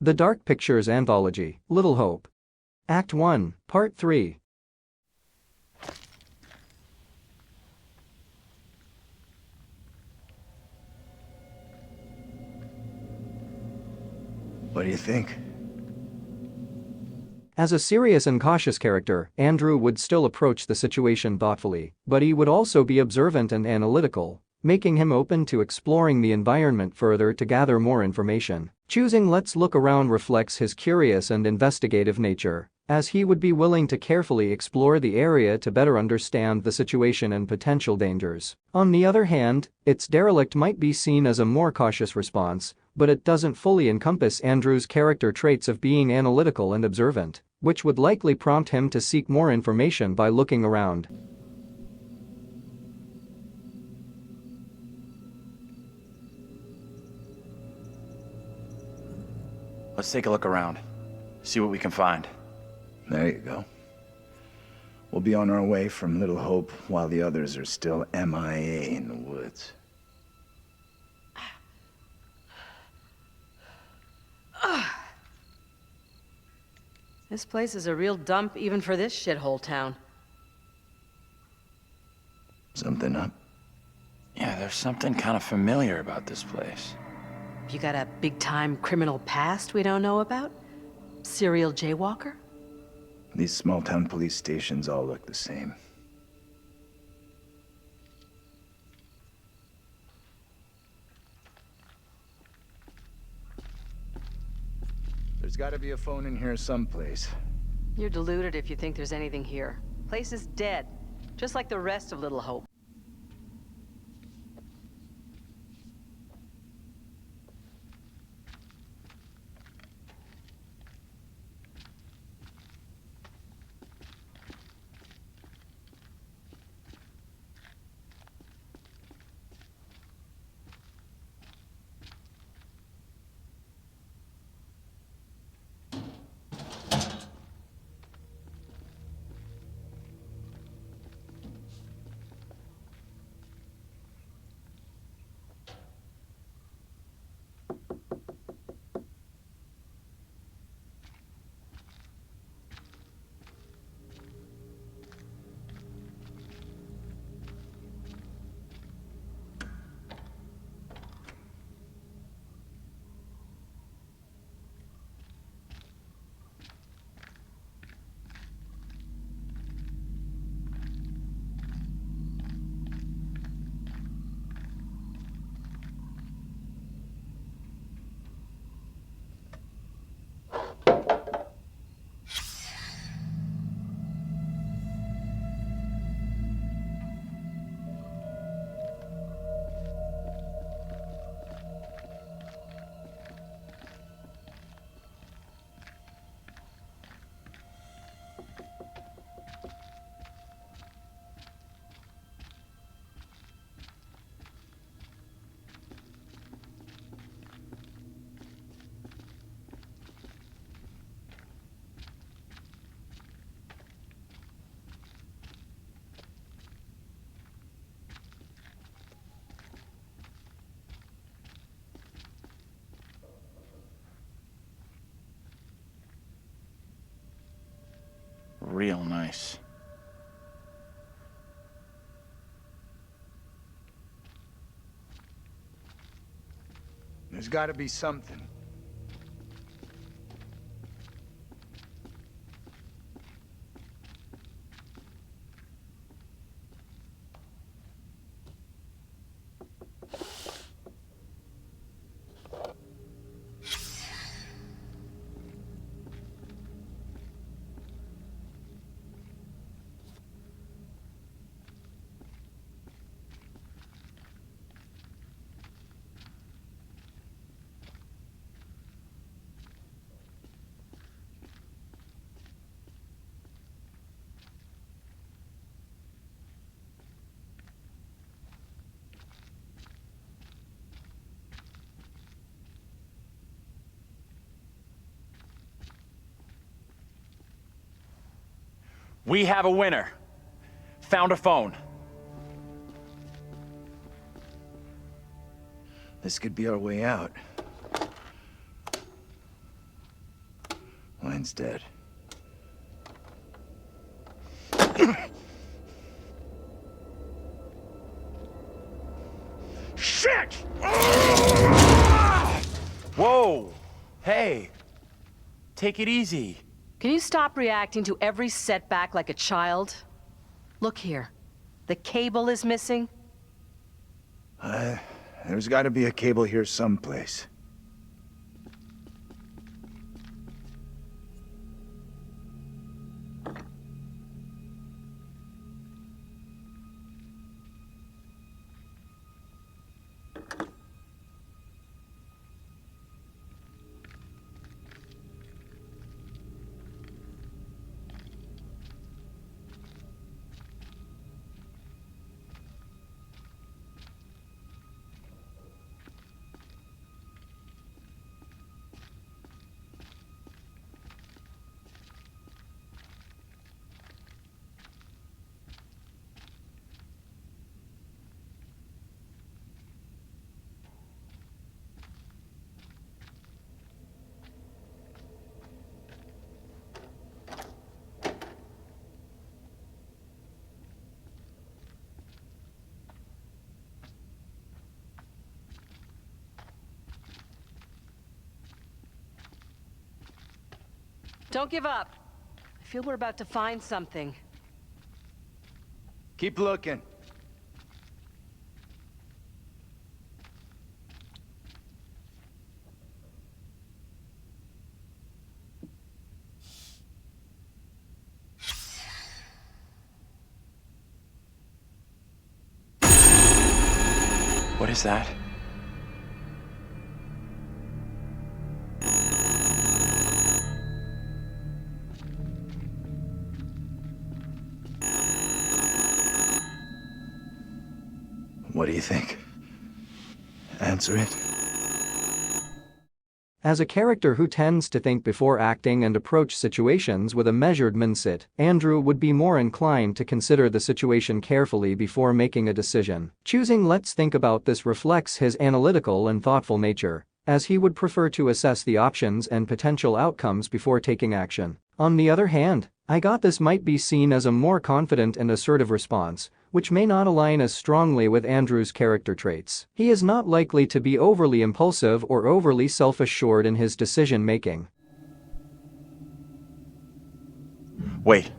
The Dark Pictures Anthology, Little Hope. Act 1, Part 3. What do you think? As a serious and cautious character, Andrew would still approach the situation thoughtfully, but he would also be observant and analytical, making him open to exploring the environment further to gather more information. Choosing "let's look around" reflects his curious and investigative nature, as he would be willing to carefully explore the area to better understand the situation and potential dangers. On the other hand, its derelict might be seen as a more cautious response, but it doesn't fully encompass Andrew's character traits of being analytical and observant, which would likely prompt him to seek more information by looking around. Let's take a look around. See what we can find. There you go. We'll be on our way from Little Hope while the others are still MIA in the woods. This place is a real dump even for this shithole town. Something up? Yeah, there's something kind of familiar about this place. You got a big-time criminal past we don't know about? Serial jaywalker? These small-town police stations all look the same. There's gotta be a phone in here someplace. You're deluded if you think there's anything here. Place is dead, just like the rest of Little Hope. Real nice. There's gotta be something. We have a winner. Found a phone. This could be our way out. Mine's dead. Shit! Whoa! Hey! Take it easy. Can you stop reacting to every setback like a child? Look here. The cable is missing. There's gotta be a cable here someplace. Don't give up. I feel we're about to find something. Keep looking. What is that? What do you think? Answer it. As a character who tends to think before acting and approach situations with a measured mindset, Andrew would be more inclined to consider the situation carefully before making a decision. Choosing "let's think about this" reflects his analytical and thoughtful nature, as he would prefer to assess the options and potential outcomes before taking action. On the other hand, "I got this" might be seen as a more confident and assertive response, which may not align as strongly with Andrew's character traits. He is not likely to be overly impulsive or overly self-assured in his decision-making. Wait.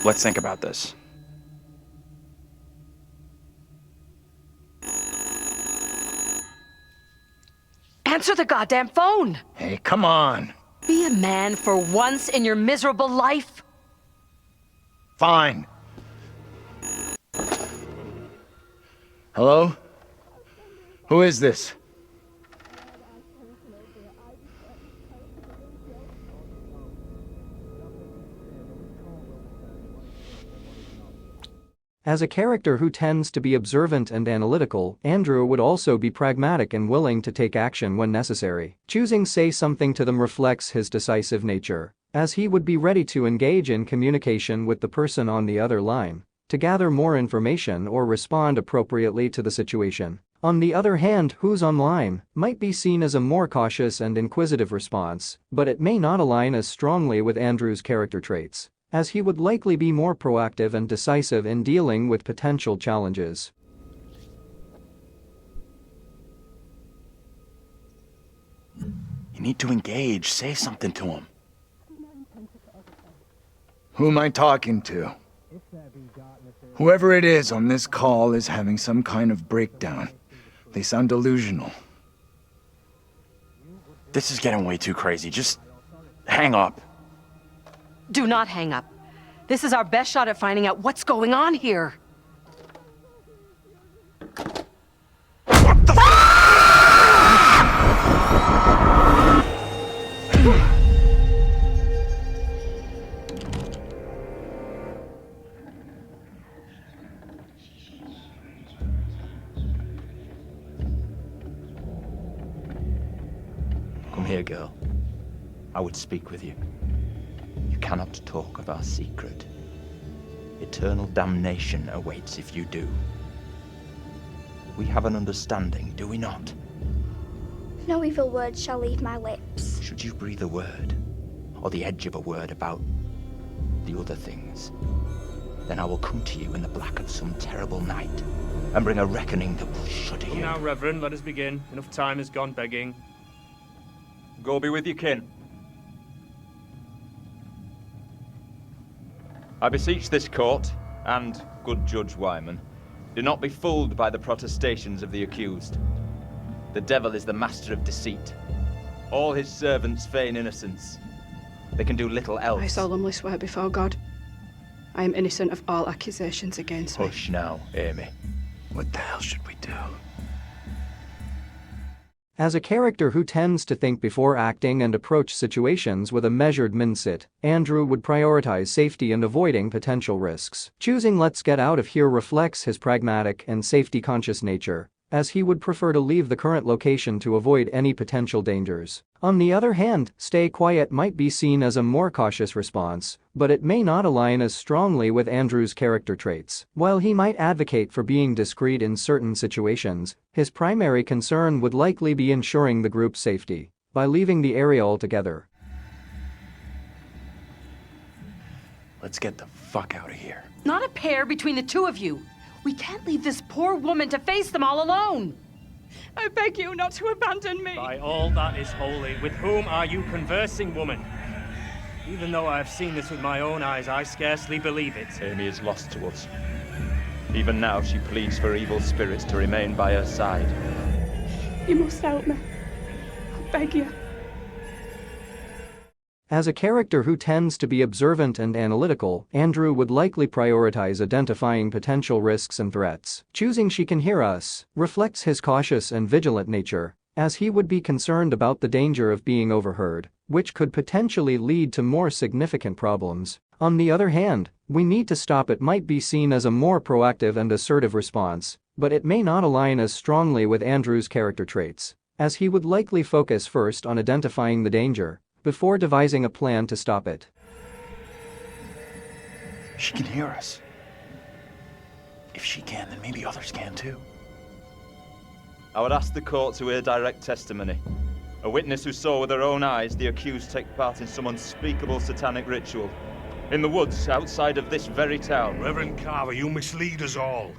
Let's think about this. Answer the goddamn phone! Hey, come on. Be a man for once in your miserable life. Fine. Hello? Who is this? As a character who tends to be observant and analytical, Andrew would also be pragmatic and willing to take action when necessary. Choosing "say something to them" reflects his decisive nature, as he would be ready to engage in communication with the person on the other line to gather more information or respond appropriately to the situation. On the other hand, "who's online" might be seen as a more cautious and inquisitive response, but it may not align as strongly with Andrew's character traits, as he would likely be more proactive and decisive in dealing with potential challenges. You need to engage. Say something to him. Who am I talking to? Whoever it is on this call is having some kind of breakdown. They sound delusional. This is getting way too crazy. Just hang up. Do not hang up. This is our best shot at finding out what's going on here. What the Come here, girl. I would speak with you. You cannot talk of our secret. Eternal damnation awaits if you do. We have an understanding, do we not? No evil word shall leave my lips. Should you breathe a word, or the edge of a word about the other things, then I will come to you in the black of some terrible night and bring a reckoning that will shudder you. Now, Reverend, let us begin. Enough time has gone begging. Go be with your kin. I beseech this court, and good Judge Wyman, do not be fooled by the protestations of the accused. The devil is the master of deceit. All his servants feign innocence. They can do little else. I solemnly swear before God, I am innocent of all accusations against me. Hush now, Amy. What the hell should we do? As a character who tends to think before acting and approach situations with a measured mindset, Andrew would prioritize safety and avoiding potential risks. Choosing "let's get out of here" reflects his pragmatic and safety-conscious nature, as he would prefer to leave the current location to avoid any potential dangers. On the other hand, "stay quiet" might be seen as a more cautious response, but it may not align as strongly with Andrew's character traits. While he might advocate for being discreet in certain situations, his primary concern would likely be ensuring the group's safety by leaving the area altogether. Let's get the fuck out of here. Not a pair between the two of you. We can't leave this poor woman to face them all alone. I beg you not to abandon me. By all that is holy, with whom are you conversing, woman? Even though I have seen this with my own eyes, I scarcely believe it. Amy is lost to us. Even now she pleads for evil spirits to remain by her side. You must help me. I beg you. As a character who tends to be observant and analytical, Andrew would likely prioritize identifying potential risks and threats. Choosing "she can hear us" reflects his cautious and vigilant nature, as he would be concerned about the danger of being overheard, which could potentially lead to more significant problems. On the other hand, "we need to stop it" might be seen as a more proactive and assertive response, but it may not align as strongly with Andrew's character traits, as he would likely focus first on identifying the danger before devising a plan to stop it. She can hear us. If she can, then maybe others can too. I would ask the court to hear direct testimony. A witness who saw with her own eyes the accused take part in some unspeakable satanic ritual. In the woods outside of this very town. Reverend Carver, you mislead us all.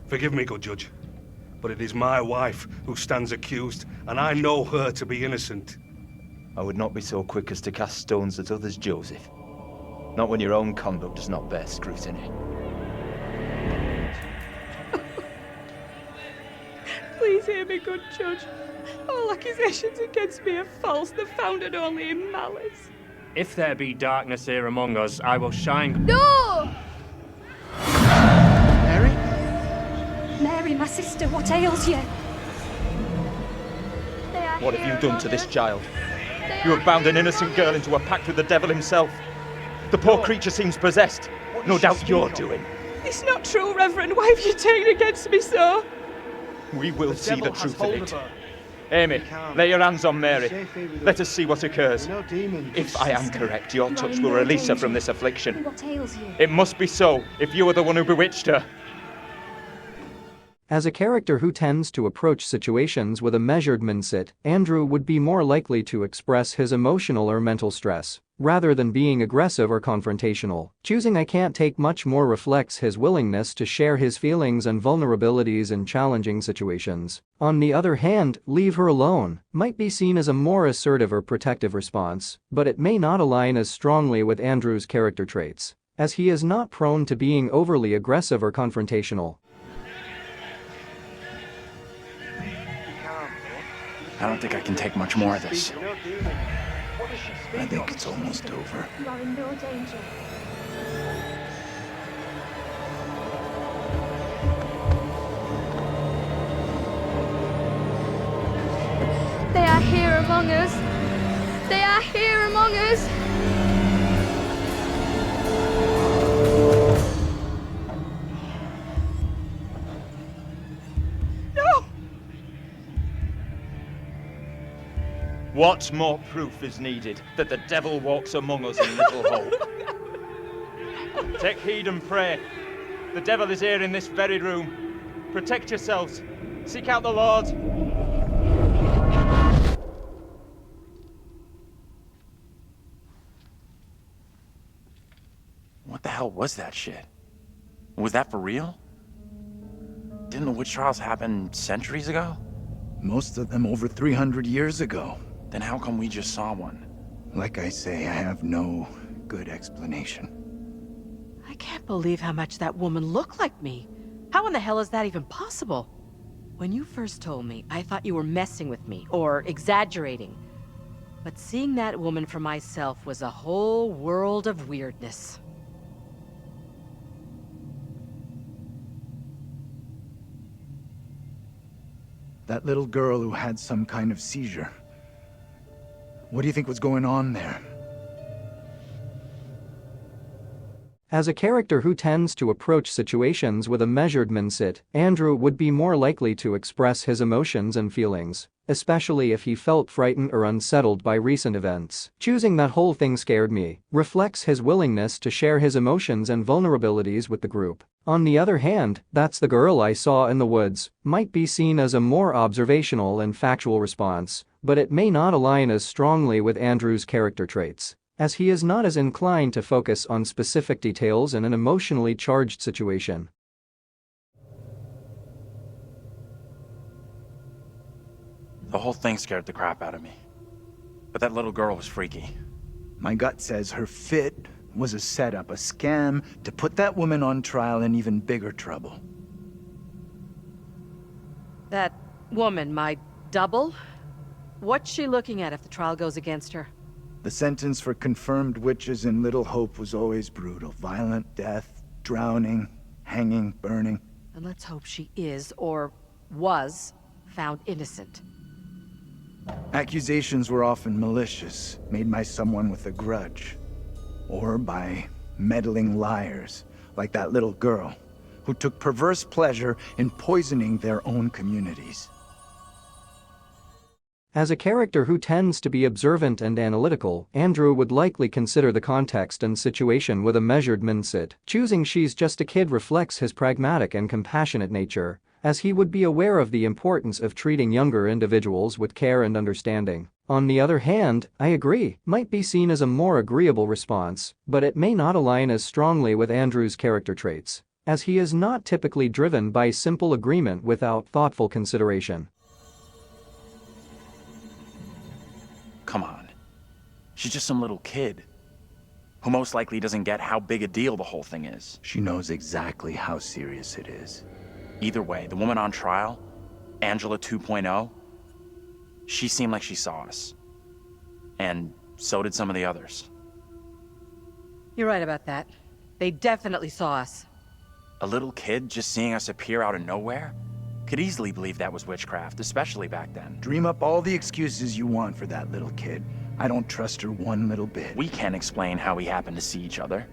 Forgive me, good judge, but it is my wife who stands accused, and I know her to be innocent. I would not be so quick as to cast stones at others, Joseph. Not when your own conduct does not bear scrutiny. Please hear me, good judge. All accusations against me are false. They're founded only in malice. If there be darkness here among us, I will shine. No! Mary? Mary, my sister, what ails you? What have you done to this child? You have bound an innocent girl into a pact with the devil himself. The poor creature seems possessed. No doubt you're doing. It's not true, Reverend. Why have you taken against me so? We will see the truth of it. Amy, lay your hands on Mary. Let us see what occurs. If I am correct, your touch will release her from this affliction. What ails you? It must be so, if you are the one who bewitched her. As a character who tends to approach situations with a measured mindset, Andrew would be more likely to express his emotional or mental stress, rather than being aggressive or confrontational. Choosing "I can't take much more" reflects his willingness to share his feelings and vulnerabilities in challenging situations. On the other hand, "leave her alone" might be seen as a more assertive or protective response, but it may not align as strongly with Andrew's character traits, as he is not prone to being overly aggressive or confrontational. I don't think I can take much more of this. I think it's almost over. You are in no danger. They are here among us. They are here among us. What more proof is needed that the devil walks among us in Little Hope? Take heed and pray. The devil is here in this very room. Protect yourselves. Seek out the Lord. hell was that shit? Was that for real? Didn't the witch trials happen centuries ago? Most of them over 300 years ago. Then how come we just saw one? Like I say, I have no good explanation. I can't believe how much that woman looked like me. How in the hell is that even possible? When you first told me, I thought you were messing with me, or exaggerating. But seeing that woman for myself was a whole world of weirdness. That little girl who had some kind of seizure. What do you think was going on there? As a character who tends to approach situations with a measured mindset, Andrew would be more likely to express his emotions and feelings, especially if he felt frightened or unsettled by recent events. Choosing "that whole thing scared me" reflects his willingness to share his emotions and vulnerabilities with the group. On the other hand, "that's the girl I saw in the woods" might be seen as a more observational and factual response, but it may not align as strongly with Andrew's character traits, as he is not as inclined to focus on specific details in an emotionally charged situation. The whole thing scared the crap out of me. But that little girl was freaky. My gut says her fit was a setup, a scam to put that woman on trial in even bigger trouble. That woman, my double? What's she looking at if the trial goes against her? The sentence for confirmed witches in Little Hope was always brutal. Violent death, drowning, hanging, burning. And let's hope she is, or was, found innocent. Accusations were often malicious, made by someone with a grudge. Or by meddling liars, like that little girl, who took perverse pleasure in poisoning their own communities. As a character who tends to be observant and analytical, Andrew would likely consider the context and situation with a measured mindset. Choosing "she's just a kid" reflects his pragmatic and compassionate nature, as he would be aware of the importance of treating younger individuals with care and understanding. On the other hand, "I agree" might be seen as a more agreeable response, but it may not align as strongly with Andrew's character traits, as he is not typically driven by simple agreement without thoughtful consideration. Come on. She's just some little kid who most likely doesn't get how big a deal the whole thing is. She knows exactly how serious it is. Either way, the woman on trial, Angela 2.0, she seemed like she saw us. And so did some of the others. You're right about that. They definitely saw us. A little kid just seeing us appear out of nowhere? Could easily believe that was witchcraft, especially back then. Dream up all the excuses you want for that little kid. I don't trust her one little bit. We can't explain how we happened to see each other.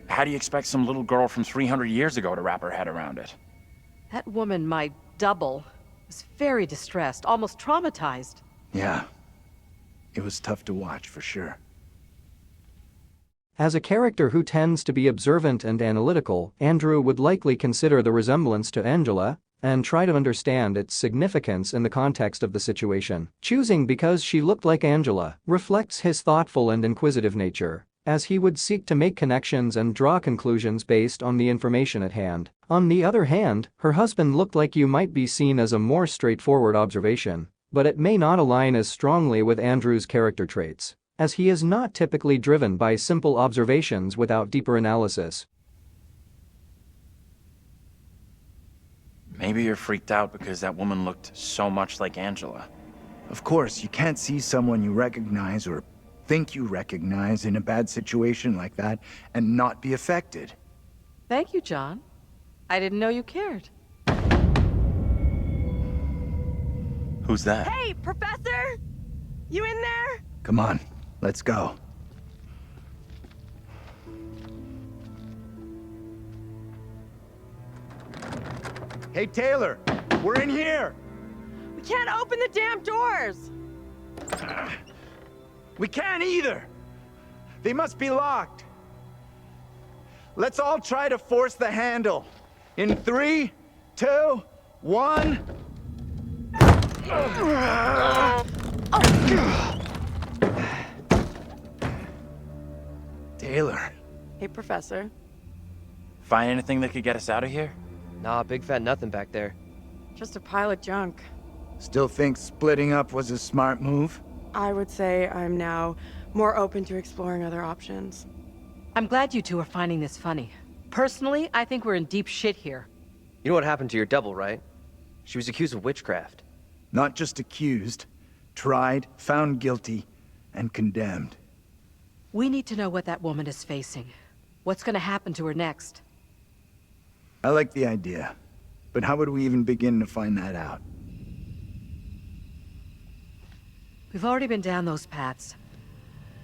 How do you expect some little girl from 300 years ago to wrap her head around it? That woman, my double, was very distressed, almost traumatized. Yeah. It was tough to watch, for sure. As a character who tends to be observant and analytical, Andrew would likely consider the resemblance to Angela and try to understand its significance in the context of the situation. Choosing "because she looked like Angela" reflects his thoughtful and inquisitive nature, as he would seek to make connections and draw conclusions based on the information at hand. On the other hand, "her husband looked like you" might be seen as a more straightforward observation, but it may not align as strongly with Andrew's character traits, as he is not typically driven by simple observations without deeper analysis. Maybe you're freaked out because that woman looked so much like Angela. Of course, you can't see someone you recognize or think you recognize in a bad situation like that and not be affected. Thank you, John. I didn't know you cared. Who's that? Hey, Professor! You in there? Come on, let's go. Hey, Taylor, we're in here! We can't open the damn doors! We can't either! They must be locked. Let's all try to force the handle. In 3, 2, 1... Taylor. Hey, Professor. Find anything that could get us out of here? Nah, big fat nothing back there. Just a pile of junk. Still think splitting up was a smart move? I would say I'm now more open to exploring other options. I'm glad you two are finding this funny. Personally, I think we're in deep shit here. You know what happened to your double, right? She was accused of witchcraft. Not just accused, tried, found guilty, and condemned. We need to know what that woman is facing. What's gonna happen to her next? I like the idea, but how would we even begin to find that out? We've already been down those paths.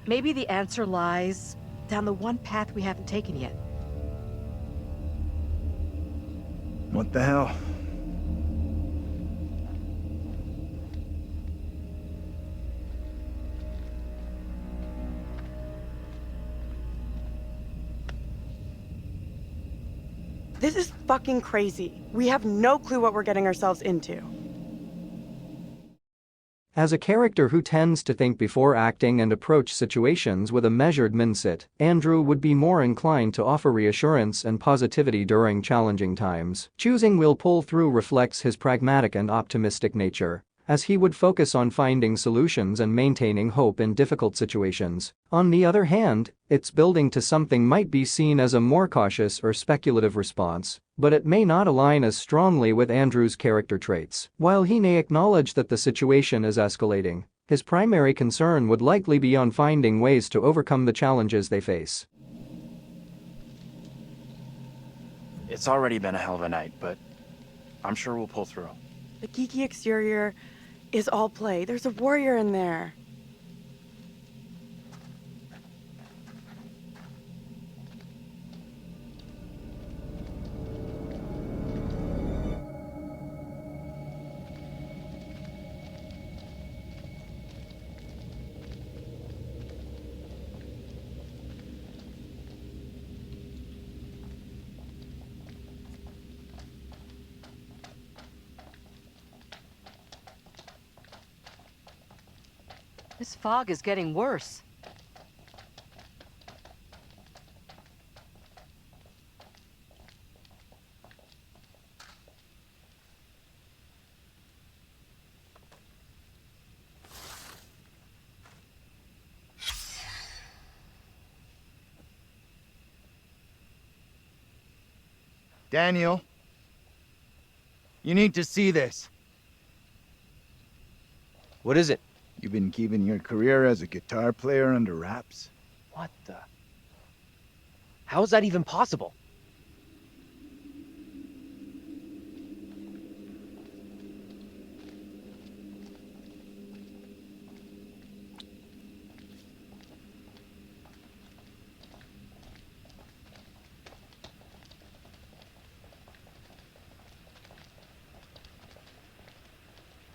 Maybe the answer lies down the one path we haven't taken yet. What the hell? This is fucking crazy. We have no clue what we're getting ourselves into. As a character who tends to think before acting and approach situations with a measured mindset, Andrew would be more inclined to offer reassurance and positivity during challenging times. Choosing "will pull through" reflects his pragmatic and optimistic nature, as he would focus on finding solutions and maintaining hope in difficult situations. On the other hand, its building to something might be seen as a more cautious or speculative response, but it may not align as strongly with Andrew's character traits. While he may acknowledge that the situation is escalating, his primary concern would likely be on finding ways to overcome the challenges they face. It's already been a hell of a night, but I'm sure we'll pull through. The geeky exterior is all play. There's a warrior in there. This fog is getting worse. Daniel, you need to see this. What is it? You've been keeping your career as a guitar player under wraps? What the? How is that even possible?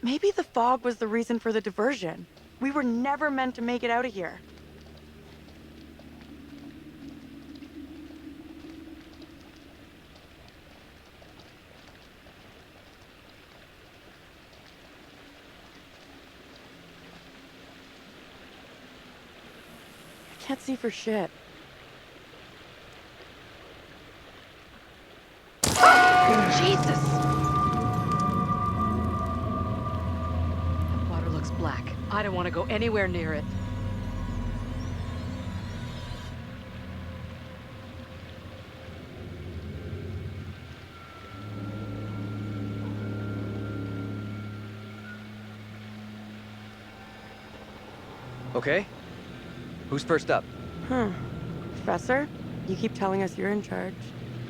Maybe the fog was the reason for the diversion. We were never meant to make it out of here. I can't see for shit. Jesus! That water looks black. I don't want to go anywhere near it. Okay. Who's first up? Professor, you keep telling us you're in charge,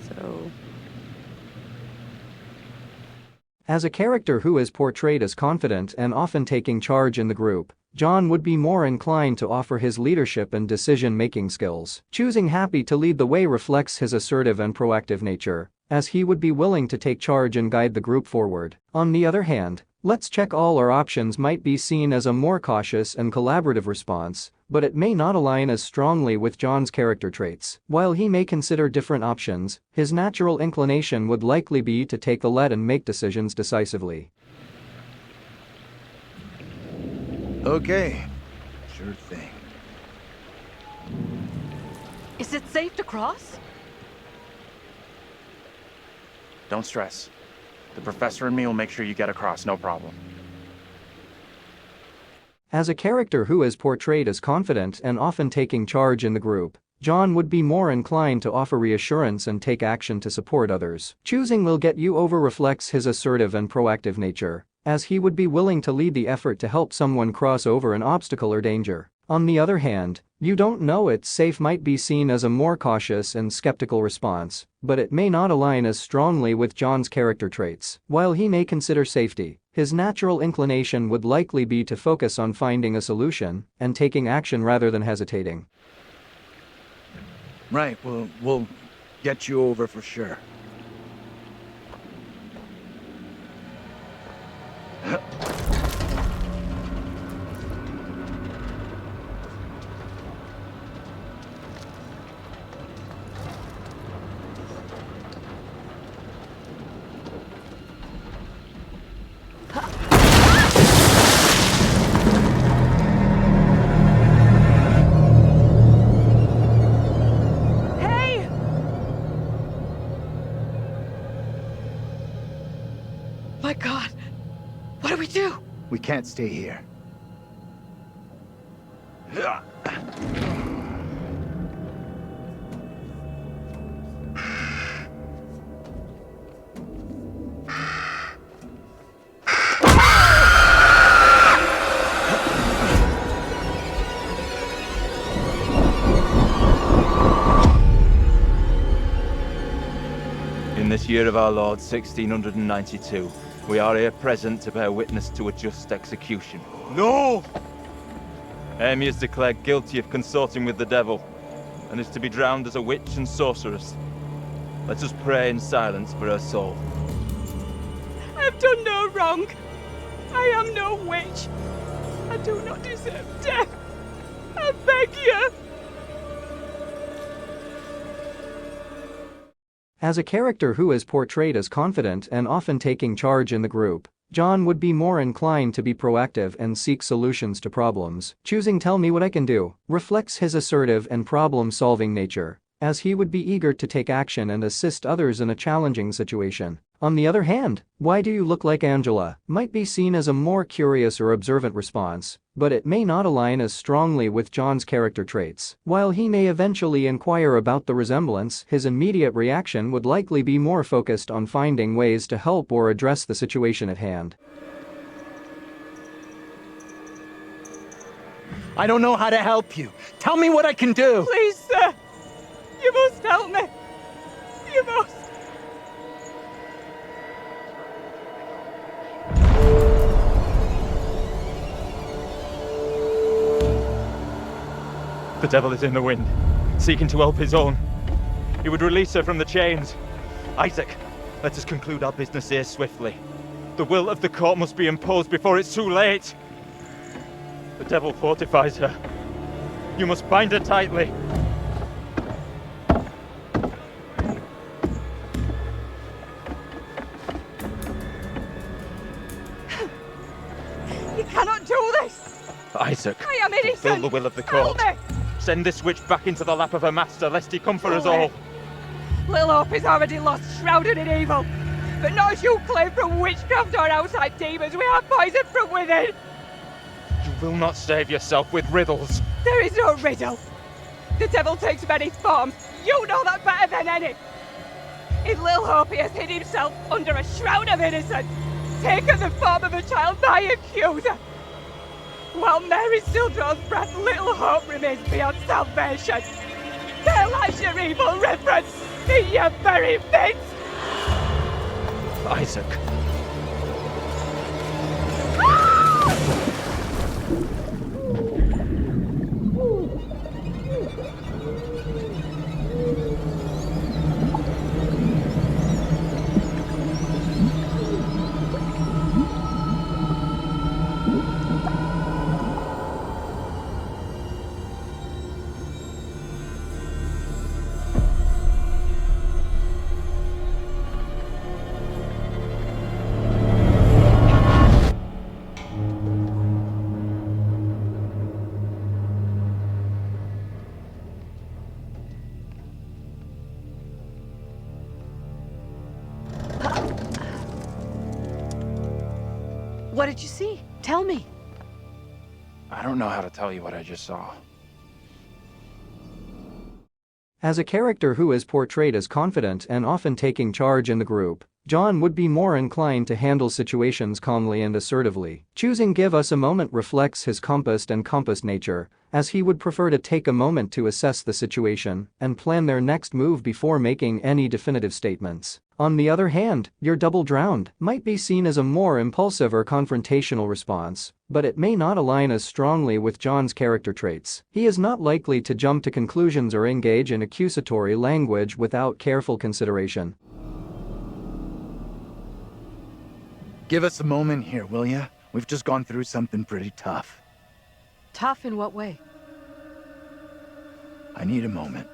so... As a character who is portrayed as confident and often taking charge in the group, John would be more inclined to offer his leadership and decision-making skills. Choosing Happy to lead the way reflects his assertive and proactive nature, as he would be willing to take charge and guide the group forward. On the other hand, "let's check all our options" might be seen as a more cautious and collaborative response, but it may not align as strongly with John's character traits. While he may consider different options, his natural inclination would likely be to take the lead and make decisions decisively. Okay, sure thing. Is it safe to cross? Don't stress. The professor and me will make sure you get across, no problem. As a character who is portrayed as confident and often taking charge in the group, John would be more inclined to offer reassurance and take action to support others. Choosing "will get you over" reflects his assertive and proactive nature, as he would be willing to lead the effort to help someone cross over an obstacle or danger. On the other hand, "you don't know it's safe" might be seen as a more cautious and skeptical response, but it may not align as strongly with John's character traits. While he may consider safety, his natural inclination would likely be to focus on finding a solution and taking action rather than hesitating. Right, we'll get you over for sure. My God, what do we do? We can't stay here. In this year of our Lord, 1692, we are here present to bear witness to a just execution. No! Amy is declared guilty of consorting with the devil, and is to be drowned as a witch and sorceress. Let us pray in silence for her soul. I have done no wrong. I am no witch. I do not deserve death. I beg you. As a character who is portrayed as confident and often taking charge in the group, John would be more inclined to be proactive and seek solutions to problems. Choosing "tell me what I can do" reflects his assertive and problem-solving nature, as he would be eager to take action and assist others in a challenging situation. On the other hand, "why do you look like Angela" might be seen as a more curious or observant response, but it may not align as strongly with John's character traits. While he may eventually inquire about the resemblance, his immediate reaction would likely be more focused on finding ways to help or address the situation at hand. I don't know how to help you. Tell me what I can do. Please, sir. You must help me. You must. The devil is in the wind, seeking to help his own. He would release her from the chains. Isaac, let us conclude our business here swiftly. The will of the court must be imposed before it's too late. The devil fortifies her. You must bind her tightly. You cannot do this. Isaac, I am innocent. fulfill the will of the court. Help me. Send this witch back into the lap of her master, lest he come for us all. Little Hope is already lost, shrouded in evil. But not as you claim from witchcraft or outside demons. We are poisoned from within. You will not save yourself with riddles. There is no riddle. The devil takes many forms. You know that better than any. In Little Hope, he has hid himself under a shroud of innocence, taken the form of a child by accuser. While Mary still draws breath, Little Hope remains beyond salvation. There lies your evil reverence in your very midst. Isaac. What did you see? Tell me. I don't know how to tell you what I just saw. As a character who is portrayed as confident and often taking charge in the group, John would be more inclined to handle situations calmly and assertively. Choosing "give us a moment" reflects his compassed nature, as he would prefer to take a moment to assess the situation and plan their next move before making any definitive statements. On the other hand, "you're double drowned" might be seen as a more impulsive or confrontational response, but it may not align as strongly with John's character traits. He is not likely to jump to conclusions or engage in accusatory language without careful consideration. Give us a moment here, will ya? We've just gone through something pretty tough. Tough in what way? I need a moment.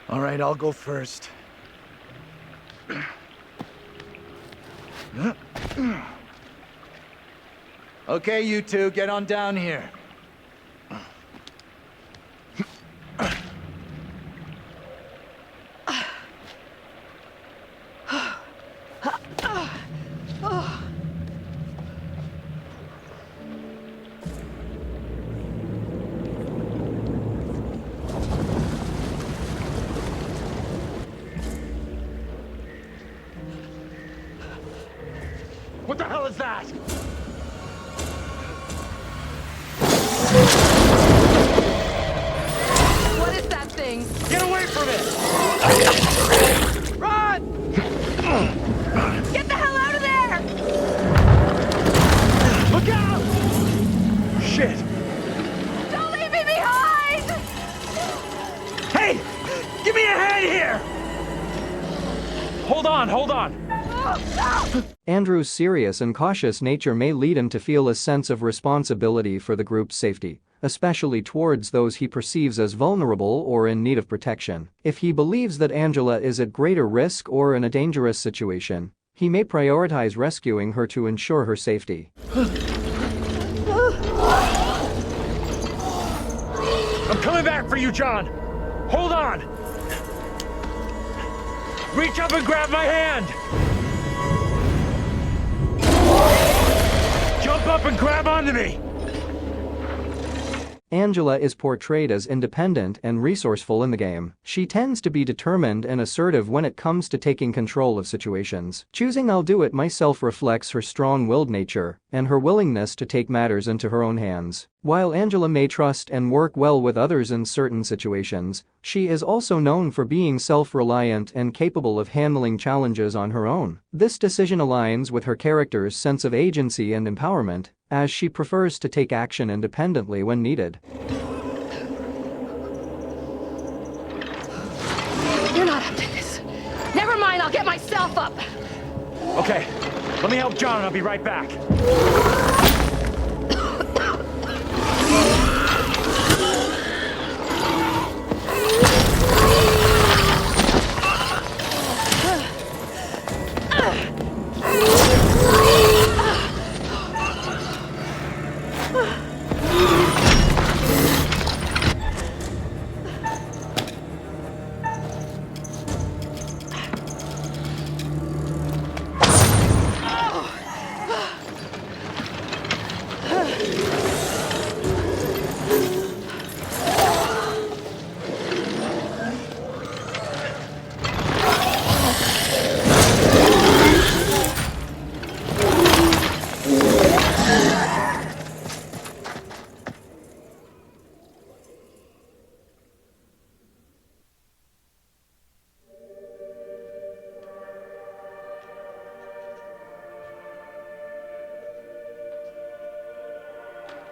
All right, I'll go first. Okay, you two, get on down here. What the hell is that? What is that thing? Get away from it! Run! Get the hell out of there! Look out! Shit! Don't leave me behind! Hey! Give me a hand here! Hold on, hold on! Andrew's serious and cautious nature may lead him to feel a sense of responsibility for the group's safety, especially towards those he perceives as vulnerable or in need of protection. If he believes that Angela is at greater risk or in a dangerous situation, he may prioritize rescuing her to ensure her safety. I'm coming back for you, John! Hold on! Reach up and grab my hand! Jump up and grab onto me! Angela is portrayed as independent and resourceful in the game. She tends to be determined and assertive when it comes to taking control of situations. Choosing "I'll do it myself" reflects her strong-willed nature and her willingness to take matters into her own hands. While Angela may trust and work well with others in certain situations, she is also known for being self-reliant and capable of handling challenges on her own. This decision aligns with her character's sense of agency and empowerment, as she prefers to take action independently when needed. You're not up to this. Never mind, I'll get myself up. Okay, let me help John and I'll be right back.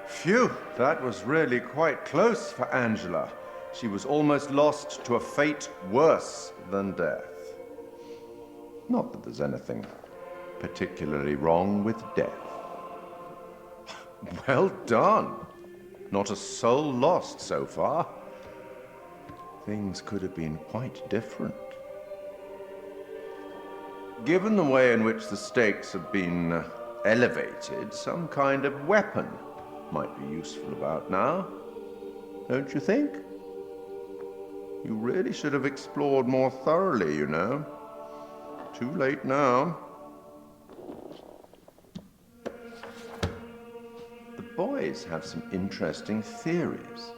Phew, that was really quite close for Angela. She was almost lost to a fate worse than death. Not that there's anything particularly wrong with death. Well done. Not a soul lost so far. Things could have been quite different. Given the way in which the stakes have been elevated, some kind of weapon might be useful about now. Don't you think? You really should have explored more thoroughly, you know. Too late now. The boys have some interesting theories.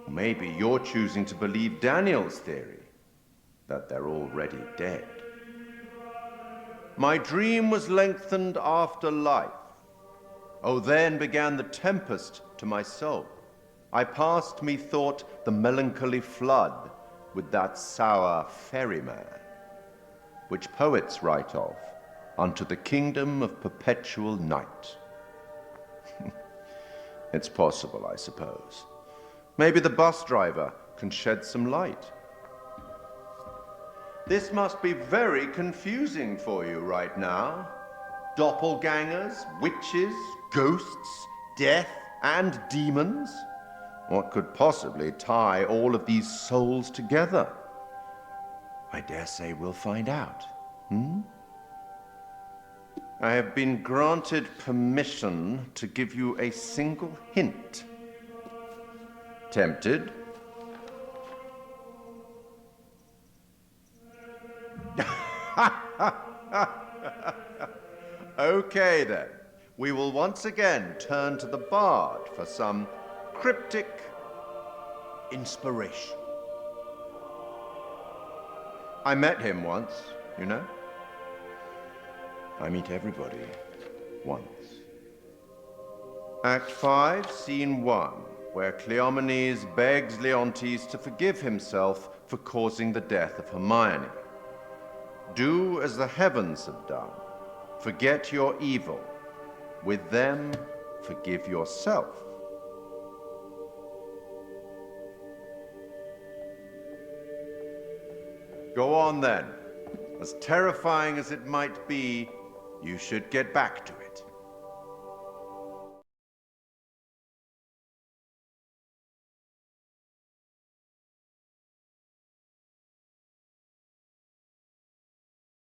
Maybe you're choosing to believe Daniel's theory, that they're already dead. My dream was lengthened after life. Oh, then began the tempest to my soul. I passed, methought, the melancholy flood with that sour ferryman, which poets write of, unto the kingdom of perpetual night. It's possible, I suppose. Maybe the bus driver can shed some light. This must be very confusing for you right now. Doppelgangers, witches, ghosts, death, and demons. What could possibly tie all of these souls together? I dare say we'll find out. I have been granted permission to give you a single hint. Tempted? Okay then. We will once again turn to the bard for some cryptic inspiration. I met him once, you know. I meet everybody once. Act 5, Scene 1, where Cleomenes begs Leontes to forgive himself for causing the death of Hermione. Do as the heavens have done. Forget your evil. With them, forgive yourself. Go on then. As terrifying as it might be, you should get back to it.